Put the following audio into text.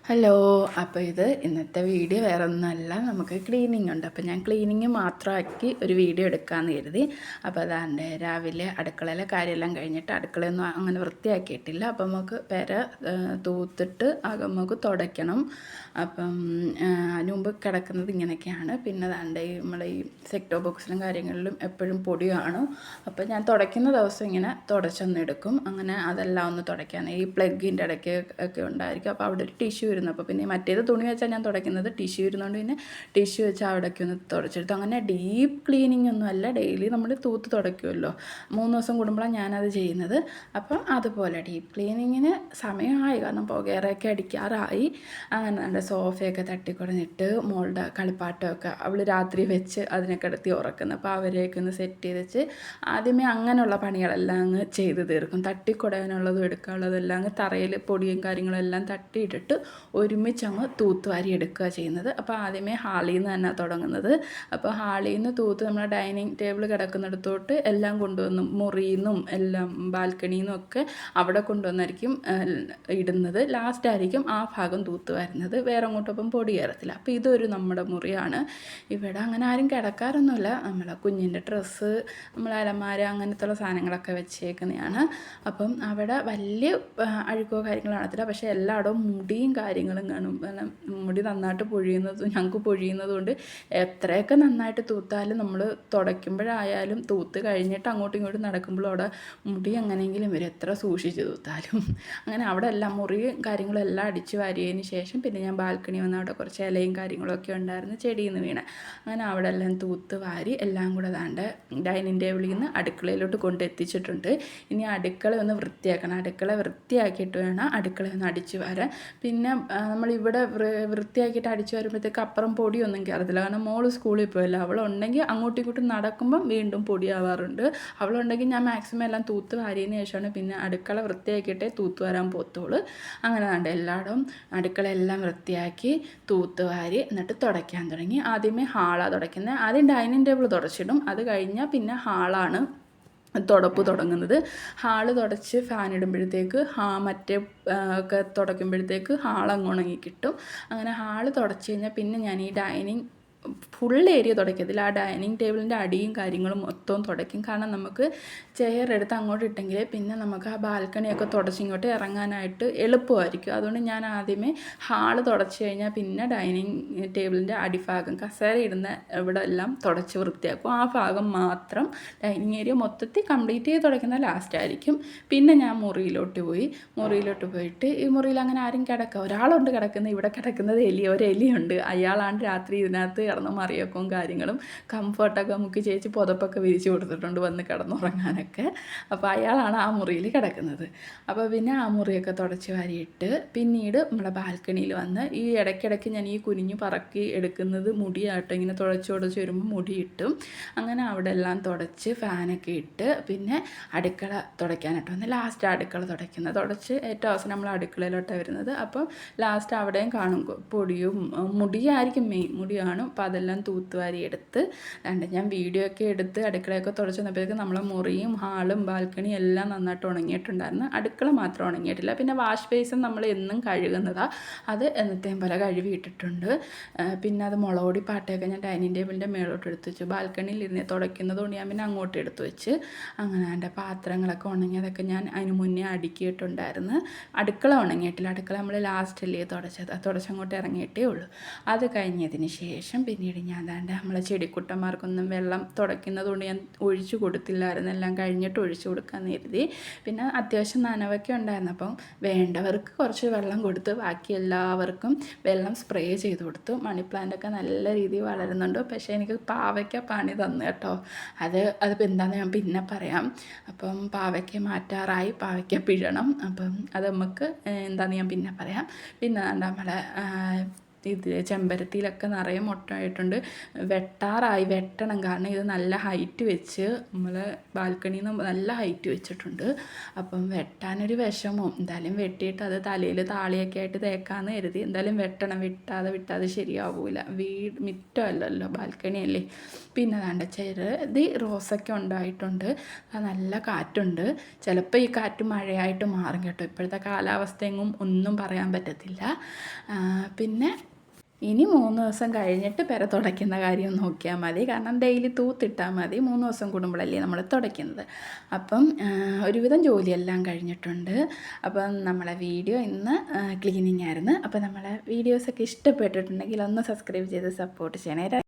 Hello. അപ്പോൾ ഇത് ഇന്നത്തെ വീഡിയോ വേറെ ഒന്നുമല്ല, നമുക്ക് ക്ലീനിങ് ഉണ്ട്. അപ്പോൾ ഞാൻ ക്ലീനിങ് മാത്രമാക്കി ഒരു വീഡിയോ എടുക്കാമെന്ന് കരുതി. അപ്പോൾ അതാണ്ട് രാവിലെ അടുക്കളയിലെ കാര്യമെല്ലാം കഴിഞ്ഞിട്ട് അടുക്കളയൊന്നും അങ്ങനെ വൃത്തിയാക്കിയിട്ടില്ല. അപ്പം നമുക്ക് പെര തൂത്തിട്ട് നമുക്ക് തുടയ്ക്കണം. അപ്പം അതിന് മുമ്പ് കിടക്കുന്നത് ഇങ്ങനെയൊക്കെയാണ്. പിന്നെ അതാണ്ട് നമ്മൾ ഈ സെക്ടോ ബോക്സിലും കാര്യങ്ങളിലും എപ്പോഴും പൊടി കാണും. അപ്പോൾ ഞാൻ തുടയ്ക്കുന്ന ദിവസം ഇങ്ങനെ തുടച്ചൊന്നെടുക്കും. അങ്ങനെ അതെല്ലാം ഒന്ന് തുടയ്ക്കാൻ ഈ പ്ലഗിൻ്റെ ഇടയ്ക്ക് ഒക്കെ ഉണ്ടായിരിക്കും. അപ്പോൾ അവിടെ ഒരു ടിഷ്യൂ ഇരുന്നു. അപ്പോൾ പിന്നെ മറ്റേത് തുണി വെച്ചാൽ ഞാൻ തുടയ്ക്കുന്നത്, ടിഷ്യൂ ഇരുന്നുകൊണ്ട് പിന്നെ ടിഷ്യൂ വെച്ച് അവിടേക്ക് ഒന്ന് തുടച്ചെടുത്തു. അങ്ങനെ ഡീപ്പ് ക്ലീനിങ് ഒന്നും അല്ല, ഡെയിലി നമ്മൾ തൂത്ത് തുടയ്ക്കുമല്ലോ, 3 ദിവസം കൂടുമ്പോഴാണ് ഞാനത് ചെയ്യുന്നത്. അപ്പം അതുപോലെ ഡീപ്പ് ക്ലീനിങ്ങിന് സമയമായി, കാരണം പുകയറയൊക്കെ അടിക്കാറായി. അങ്ങനെ നല്ല സോഫയൊക്കെ തട്ടിക്കുടഞ്ഞിട്ട് മോളുടെ കളിപ്പാട്ടമൊക്കെ അവൾ രാത്രി വെച്ച് അതിനെ കിടത്തി ഉറക്കുന്നു. അപ്പോൾ അവരെയൊക്കെ ഒന്ന് സെറ്റ് ചെയ്ത് വെച്ച് ആദ്യമേ അങ്ങനെയുള്ള പണികളെല്ലാം അങ്ങ് ചെയ്ത് തീർക്കും. തട്ടിക്കുടയാനുള്ളതും എടുക്കാനുള്ളതെല്ലാം അങ്ങ് തറയിൽ പൊടിയും കാര്യങ്ങളെല്ലാം തട്ടിയിട്ടിട്ട് ഒരുമിച്ചങ്ങ് തൂത്തുവാരി എടുക്കുക ചെയ്യുന്നത്. അപ്പോൾ ആദ്യമേ ഹാളിൽ നിന്ന് തന്നെ തുടങ്ങുന്നത്. അപ്പോൾ ഹാളിൽ നിന്ന് തൂത്ത് നമ്മുടെ ഡൈനിങ് ടേബിൾ കിടക്കുന്നിടത്തോട്ട് എല്ലാം കൊണ്ടുവന്നു, മുറിയിൽ നിന്നും എല്ലാം ബാൽക്കണിയിൽ നിന്നും ഒക്കെ അവിടെ കൊണ്ടുവന്നായിരിക്കും ഇടുന്നത്. ലാസ്റ്റ് ആയിരിക്കും ആ ഭാഗം തൂത്ത് വരുന്നത്. വേറെ അങ്ങോട്ടൊപ്പം പൊടി കയറത്തില്ല. അപ്പോൾ ഇതൊരു നമ്മുടെ മുറിയാണ്. ഇവിടെ അങ്ങനെ ആരും കിടക്കാറൊന്നുമില്ല. നമ്മളെ കുഞ്ഞിൻ്റെ ഡ്രസ്സ്, നമ്മൾ അലമാര അങ്ങനത്തെ സാധനങ്ങളൊക്കെ വെച്ചേക്കുന്നതാണ്. അപ്പം അവിടെ വലിയ അഴുക്കോ കാര്യങ്ങളോ കാണത്തില്ല. പക്ഷേ എല്ലായിടവും മുടിയും കാര്യങ്ങളും കാണും. മുടി നന്നായിട്ട് ഞങ്ങൾക്ക് പൊഴിയുന്നതുകൊണ്ട് എത്രയൊക്കെ നന്നായിട്ട് തൂത്താലും നമ്മൾ തുടയ്ക്കുമ്പോഴായാലും തൂത്ത് കഴിഞ്ഞിട്ട് അങ്ങോട്ടും ഇങ്ങോട്ടും നടക്കുമ്പോഴും അവിടെ മുടി എങ്ങനെയെങ്കിലും വരും, എത്ര സൂക്ഷിച്ച് തൂത്താലും. അങ്ങനെ അവിടെ എല്ലാം മുറിയും കാര്യങ്ങളും എല്ലാം അടിച്ച് വാരിയതിന് ശേഷം പിന്നെ ഞാൻ ബാൽക്കണി വന്ന് അവിടെ കുറച്ച് ഇലയും കാര്യങ്ങളൊക്കെ ഉണ്ടായിരുന്നു, ചെടിയിൽ നിന്ന് വീണ. അങ്ങനെ അവിടെ എല്ലാം തൂത്ത് വാരി എല്ലാം കൂടെ ദാണ്ട് ഡൈനിങ് ടേബിളിൽ നിന്ന് അടുക്കളയിലോട്ട് കൊണ്ടെത്തിച്ചിട്ടുണ്ട്. ഇനി അടുക്കള ഒന്ന് വൃത്തിയാക്കണം. അടുക്കള വൃത്തിയാക്കിയിട്ട് വേണം അടുക്കളയൊന്ന് അടിച്ച് വരാൻ. പിന്നെ നമ്മളിവിടെ വൃത്തിയാക്കിയിട്ട് അടിച്ച് വരുമ്പോഴത്തേക്ക് അപ്പുറം പൊടിയൊന്നും കയറത്തില്ല. കാരണം മോള് സ്കൂളിൽ പോയല്ലോ, അവളുണ്ടെങ്കിൽ അങ്ങോട്ടും ഇങ്ങോട്ടും നടക്കുമ്പം വീണ്ടും പൊടിയാവാറുണ്ട്. അവളുണ്ടെങ്കിൽ ഞാൻ മാക്സിമം എല്ലാം തൂത്ത് വാരിയതിന് ശേഷമാണ് പിന്നെ അടുക്കള വൃത്തിയാക്കിയിട്ടേ തൂത്ത് വരാൻ പോത്തുള്ളൂ. അങ്ങനെ വേണ്ട എല്ലായിടവും അടുക്കളയെല്ലാം വൃത്തിയാക്കി തൂത്ത് വാരി എന്നിട്ട് തുടയ്ക്കാൻ തുടങ്ങി. ആദ്യമേ ഹാളാണ് തുടയ്ക്കുന്നത്. ആദ്യം ഡൈനിങ് ടേബിൾ തുടച്ചിടും, അത് കഴിഞ്ഞാൽ പിന്നെ ഹാളാണ് തുടപ്പ് തുടങ്ങുന്നത്. ഹാള് തുടച്ച് ഫാൻ ഇടുമ്പോഴത്തേക്ക് മറ്റേ ഒക്കെ തുടയ്ക്കുമ്പോഴത്തേക്ക് ഹാളങ്ങ് ഉണങ്ങി കിട്ടും. അങ്ങനെ ഹാള് തുടച്ച് കഴിഞ്ഞാൽ പിന്നെ ഞാൻ ഈ ഡൈനിങ് ഫുൾ ഏരിയ തുടയ്ക്കത്തില്ല, ആ ഡൈനിങ് ടേബിളിൻ്റെ അടിയും കാര്യങ്ങളും മൊത്തവും തുടയ്ക്കും. കാരണം നമുക്ക് ചെയർ എടുത്ത് അങ്ങോട്ട് ഇട്ടെങ്കിൽ പിന്നെ നമുക്ക് ആ ബാൽക്കണിയൊക്കെ തുടച്ചിങ്ങോട്ട് ഇറങ്ങാനായിട്ട് എളുപ്പമായിരിക്കും. അതുകൊണ്ട് ഞാൻ ആദ്യമേ ഹാള് തുടച്ച് കഴിഞ്ഞാൽ പിന്നെ ഡൈനിങ് ടേബിളിൻ്റെ അടിഭാഗം കസേര ഇടുന്ന ഇവിടെ എല്ലാം തുടച്ച് വൃത്തിയാക്കും. ആ ഭാഗം മാത്രം ഡൈനിങ് ഏരിയ മൊത്തത്തിൽ കംപ്ലീറ്റ് ചെയ്ത് തുടയ്ക്കുന്ന ലാസ്റ്റ് ആയിരിക്കും. പിന്നെ ഞാൻ മുറിയിലോട്ട് പോയിട്ട് ഈ മുറിയിൽ അങ്ങനെ ആരും ഒരാളുണ്ട് കിടക്കുന്നത്. ഇവിടെ കിടക്കുന്നത് ഒരു എലിയുണ്ട്. അയാളാണ് രാത്രി ഇതിനകത്ത് കിടന്ന് മറിയക്കും കാര്യങ്ങളും കംഫർട്ടൊക്കെ മുക്കി ചേച്ചി പുതപ്പൊക്കെ വിരിച്ച് കൊടുത്തിട്ടുണ്ട് വന്ന് കിടന്നുറങ്ങാനൊക്കെ. അപ്പോൾ അയാളാണ് ആ മുറിയിൽ കിടക്കുന്നത്. അപ്പോൾ പിന്നെ ആ മുറിയൊക്കെ തുടച്ച് വാരിയിട്ട് പിന്നീട് നമ്മുടെ ബാൽക്കണിയിൽ വന്ന് ഈ ഇടയ്ക്കിടയ്ക്ക് ഞാൻ ഈ കുനിഞ്ഞ് പറക്കി എടുക്കുന്നത് മുടിയാട്ടോ, ഇങ്ങനെ തുടച്ച് വരുമ്പോൾ മുടിയിട്ടും. അങ്ങനെ അവിടെ എല്ലാം തുടച്ച് ഫാനൊക്കെ ഇട്ട് പിന്നെ അടുക്കള തുടയ്ക്കാനായിട്ട് വന്ന് ലാസ്റ്റ് അടുക്കള തുടച്ച് ഏറ്റവും അവസാനം നമ്മൾ അടുക്കളയിലോട്ടാണ് വരുന്നത്. അപ്പം ലാസ്റ്റ് അവിടെയും കാണും പൊടിയും മുടിയായിരിക്കും മെയിൻ, മുടി കാണും. അപ്പോൾ അതെല്ലാം തൂത്തുവാരി എടുത്ത് ഞാൻ വീഡിയോ ഒക്കെ എടുത്ത് അടുക്കളയൊക്കെ തുടച്ച് വന്നപ്പോഴേക്കും നമ്മളെ മുറിയും ഹാളും ബാൽക്കണിയും എല്ലാം നന്നായിട്ട് ഉണങ്ങിയിട്ടുണ്ടായിരുന്നു. അടുക്കള മാത്രം ഉണങ്ങിയിട്ടില്ല. പിന്നെ വാഷ് ബേസിൻ നമ്മൾ എന്നും കഴുകുന്നതാണ്, അത് എന്നത്തെയും പോലെ കഴുകിയിട്ടിട്ടുണ്ട്. പിന്നെ അത് മുളകൊടി പാട്ടയൊക്കെ ഞാൻ ഡൈനിങ് ടേബിളിൻ്റെ മേളോട്ട് എടുത്ത് വെച്ചു. ബാൽക്കണിയിൽ ഇരുന്ന് തുടയ്ക്കുന്നതുകൊണ്ട് ഞാൻ പിന്നെ അങ്ങോട്ട് എടുത്ത് വെച്ച്. അങ്ങനെ എൻ്റെ പാത്രങ്ങളൊക്കെ ഉണങ്ങിയതൊക്കെ ഞാൻ അതിന് മുന്നേ അടുക്കിയിട്ടുണ്ടായിരുന്നു. അടുക്കള ഉണങ്ങിയിട്ടില്ല, അടുക്കള നമ്മൾ ലാസ്റ്റല്ലേ തുടച്ചങ്ങോട്ട് ഇറങ്ങിയിട്ടേ ഉള്ളൂ. അത് കഴിഞ്ഞതിന് ശേഷം പിന്നീട് ഞാൻ നമ്മളെ ചെടിക്കുട്ടന്മാർക്കൊന്നും വെള്ളം തുടയ്ക്കുന്നതുകൊണ്ട് ഞാൻ ഒഴിച്ചു കൊടുത്തില്ലായിരുന്നു, എല്ലാം കഴിഞ്ഞിട്ട് ഒഴിച്ചു കൊടുക്കാമെന്ന് കരുതി. പിന്നെ അത്യാവശ്യം നനവൊക്കെ ഉണ്ടായിരുന്നു. അപ്പം വേണ്ടവർക്ക് കുറച്ച് വെള്ളം കൊടുത്ത് ബാക്കി എല്ലാവർക്കും വെള്ളം സ്പ്രേ ചെയ്ത് കൊടുത്തു. മണി പ്ലാന്റൊക്കെ നല്ല രീതിയിൽ വളരുന്നുണ്ട്. പക്ഷേ എനിക്ക് പാവയ്ക്ക പണി തന്നു കേട്ടോ. അതിപ്പോൾ എന്താണെന്ന് ഞാൻ പിന്നെ പറയാം. അപ്പം പാവയ്ക്ക മാറ്റാറായി, പാവയ്ക്ക പിഴണം. അപ്പം അത് നമുക്ക് എന്താണെന്ന് ഞാൻ പിന്നെ പറയാം. പിന്നെ നമ്മളെ ഇത് ചെമ്പരത്തിയിലൊക്കെ നിറയെ മുട്ടയായിട്ടുണ്ട്. വെട്ടണം, കാരണം ഇത് നല്ല ഹൈറ്റ് വെച്ച് നമ്മൾ ബാൽക്കണിയിൽ നിന്ന് നല്ല ഹൈറ്റ് വെച്ചിട്ടുണ്ട്. അപ്പം വെട്ടാനൊരു വിഷമവും, എന്തായാലും വെട്ടിയിട്ട് അത് തലയിൽ താളിയൊക്കെ ആയിട്ട് തേക്കാമെന്ന് കരുതി. എന്തായാലും വെട്ടണം, വിട്ടാതെ ശരിയാവില്ല. മുറ്റമല്ലല്ലോ, ബാൽക്കണിയല്ലേ. പിന്നെ ദാണ്ട ചെറുതി റോസൊക്കെ ഉണ്ടായിട്ടുണ്ട്. നല്ല കാറ്റുണ്ട്. ചിലപ്പോൾ ഈ കാറ്റ് മഴയായിട്ട് മാറും കേട്ടോ. ഇപ്പോഴത്തെ കാലാവസ്ഥയെങ്ങും ഒന്നും പറയാൻ പറ്റത്തില്ല. പിന്നെ ഇനി 3 ദിവസം കഴിഞ്ഞിട്ട് പെര തുടയ്ക്കുന്ന കാര്യം നോക്കിയാൽ മതി. കാരണം ഡെയിലി തൂത്തിട്ടാൽ മതി. 3 ദിവസം കൂടുമ്പോഴല്ലേ നമ്മൾ തുടയ്ക്കുന്നത്. അപ്പം ഒരുവിധം ജോലിയെല്ലാം കഴിഞ്ഞിട്ടുണ്ട്. അപ്പം നമ്മളെ വീഡിയോ ഇന്ന് ക്ലീനിങ് ആയിരുന്നു. അപ്പം നമ്മളെ വീഡിയോസൊക്കെ ഇഷ്ടപ്പെട്ടിട്ടുണ്ടെങ്കിൽ ഒന്ന് സബ്സ്ക്രൈബ് ചെയ്ത് സപ്പോർട്ട് ചെയ്യണേ.